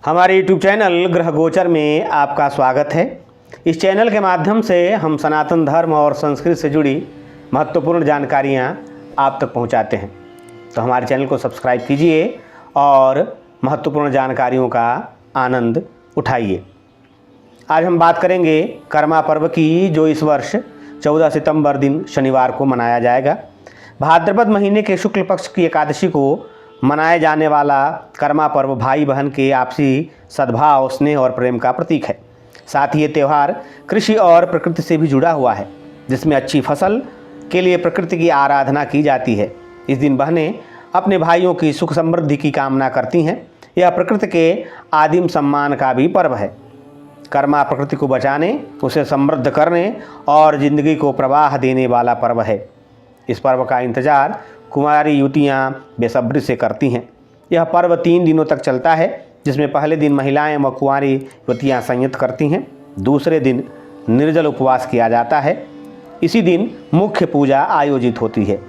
हमारे YouTube channel ग्रह गोचर में आपका स्वागत है। इस चैनल के माध्यम से हम सनातन धर्म और संस्कृति से जुड़ी महत्वपूर्ण जानकारियाँ आप तक पहुँचाते हैं। तो हमारे चैनल को सब्सक्राइब कीजिए और महत्वपूर्ण जानकारियों का आनंद उठाइए। आज हम बात करेंगे कर्मा पर्व की, जो इस वर्ष 14 सितंबर दिन शनिवार को मनाया जाएगा। भाद्रपद महीने के शुक्ल पक्ष की एकादशी को मनाए जाने वाला कर्मा पर्व भाई बहन के आपसी सद्भाव, स्नेह और प्रेम का प्रतीक है। साथ ही ये त्यौहार कृषि और प्रकृति से भी जुड़ा हुआ है, जिसमें अच्छी फसल के लिए प्रकृति की आराधना की जाती है। इस दिन बहनें अपने भाइयों की सुख समृद्धि की कामना करती हैं। यह प्रकृति के आदिम सम्मान का भी पर्व है। कर्मा प्रकृति को बचाने, उसे समृद्ध करने और जिंदगी को प्रवाह देने वाला पर्व है। इस पर्व का इंतजार कुंवारी युवतियाँ बेसब्री से करती हैं। यह पर्व 3 दिनों तक चलता है, जिसमें पहले दिन महिलाएं व कुंवारी युवतियाँ संयत करती हैं। दूसरे दिन निर्जल उपवास किया जाता है। इसी दिन मुख्य पूजा आयोजित होती है।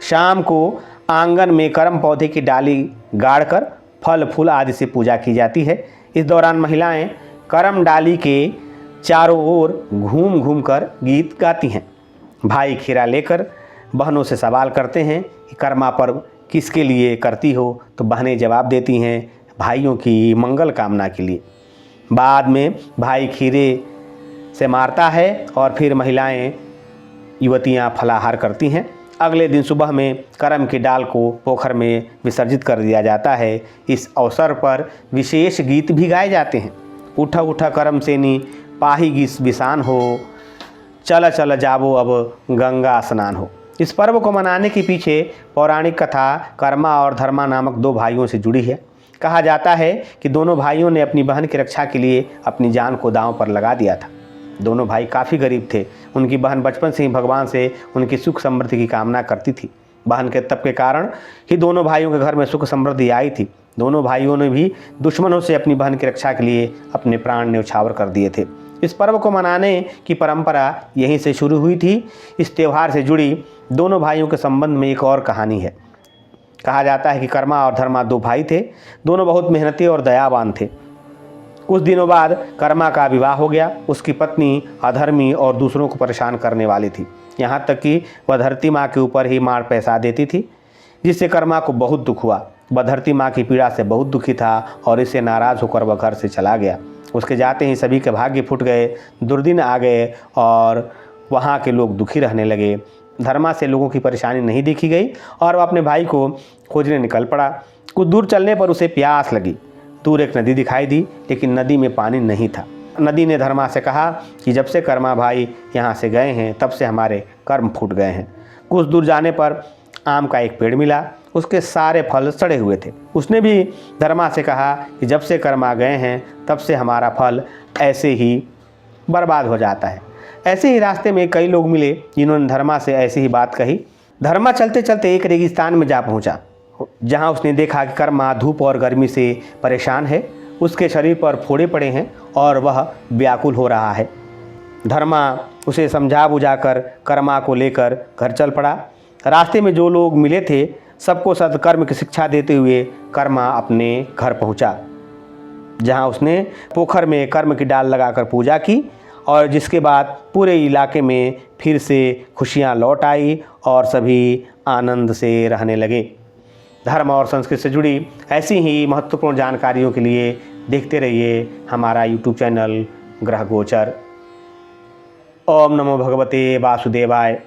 शाम को आंगन में करम पौधे की डाली गाड़कर फल फूल आदि से पूजा की जाती है। इस दौरान महिलाएं करम डाली के चारों ओर घूम घूम कर गीत गाती हैं। भाई खीरा लेकर बहनों से सवाल करते हैं कि कर्मा पर्व किसके लिए करती हो, तो बहनें जवाब देती हैं भाइयों की मंगल कामना के लिए। बाद में भाई खीरे से मारता है और फिर महिलाएं युवतियां फलाहार करती हैं। अगले दिन सुबह में करम की डाल को पोखर में विसर्जित कर दिया जाता है। इस अवसर पर विशेष गीत भी गाए जाते हैं। उठा उठा करम सेनी पाही गिस बिसान हो, चल चल जाबो अब गंगा स्नान हो। इस पर्व को मनाने के पीछे पौराणिक कथा कर्मा और धर्मा नामक 2 भाइयों से जुड़ी है। कहा जाता है कि दोनों भाइयों ने अपनी बहन की रक्षा के लिए अपनी जान को दांव पर लगा दिया था। दोनों भाई काफ़ी गरीब थे। उनकी बहन बचपन से ही भगवान से उनकी सुख समृद्धि की कामना करती थी। बहन के तप के कारण ही दोनों भाइयों के घर में सुख समृद्धि आई थी। दोनों भाइयों ने भी दुश्मनों से अपनी बहन की रक्षा के लिए अपने प्राण न्यौछावर कर दिए थे। इस पर्व को मनाने की परंपरा यहीं से शुरू हुई थी। इस त्यौहार से जुड़ी दोनों भाइयों के संबंध में एक और कहानी है। कहा जाता है कि कर्मा और धर्मा 2 भाई थे। दोनों बहुत मेहनती और दयावान थे। कुछ दिनों बाद कर्मा का विवाह हो गया। उसकी पत्नी अधर्मी और दूसरों को परेशान करने वाली थी। यहाँ तक कि वह धरती माँ के ऊपर ही मार पैसा देती थी, जिससे कर्मा को बहुत दुख हुआ। वह धरती माँ की पीड़ा से बहुत दुखी था और इससे नाराज़ होकर वह घर से चला गया। उसके जाते ही सभी के भाग्य फूट गए, दुर्दिन आ गए और वहाँ के लोग दुखी रहने लगे। धर्मा से लोगों की परेशानी नहीं देखी गई और वह अपने भाई को खोजने निकल पड़ा। कुछ दूर चलने पर उसे प्यास लगी। दूर एक नदी दिखाई दी, लेकिन नदी में पानी नहीं था। नदी ने धर्मा से कहा कि जब से कर्मा भाई यहाँ से गए हैं, तब से हमारे कर्म फूट गए हैं। कुछ दूर जाने पर आम का एक पेड़ मिला। उसके सारे फल सड़े हुए थे। उसने भी धर्मा से कहा कि जब से कर्मा गए हैं, तब से हमारा फल ऐसे ही बर्बाद हो जाता है। ऐसे ही रास्ते में कई लोग मिले, जिन्होंने धर्मा से ऐसी ही बात कही। धर्मा चलते चलते एक रेगिस्तान में जा पहुंचा, जहां उसने देखा कि कर्मा धूप और गर्मी से परेशान है। उसके शरीर पर फोड़े पड़े हैं और वह व्याकुल हो रहा है। धर्मा उसे समझा बुझाकर कर्मा को लेकर घर चल पड़ा। रास्ते में जो लोग मिले थे, सबको सत्कर्म की शिक्षा देते हुए कर्मा अपने घर पहुंचा, जहां उसने पोखर में कर्म की डाल लगाकर पूजा की और जिसके बाद पूरे इलाके में फिर से खुशियां लौट आई और सभी आनंद से रहने लगे। धर्म और संस्कृति से जुड़ी ऐसी ही महत्वपूर्ण जानकारियों के लिए देखते रहिए हमारा YouTube चैनल ग्रह गोचर। ओम नमो भगवते वासुदेवाय।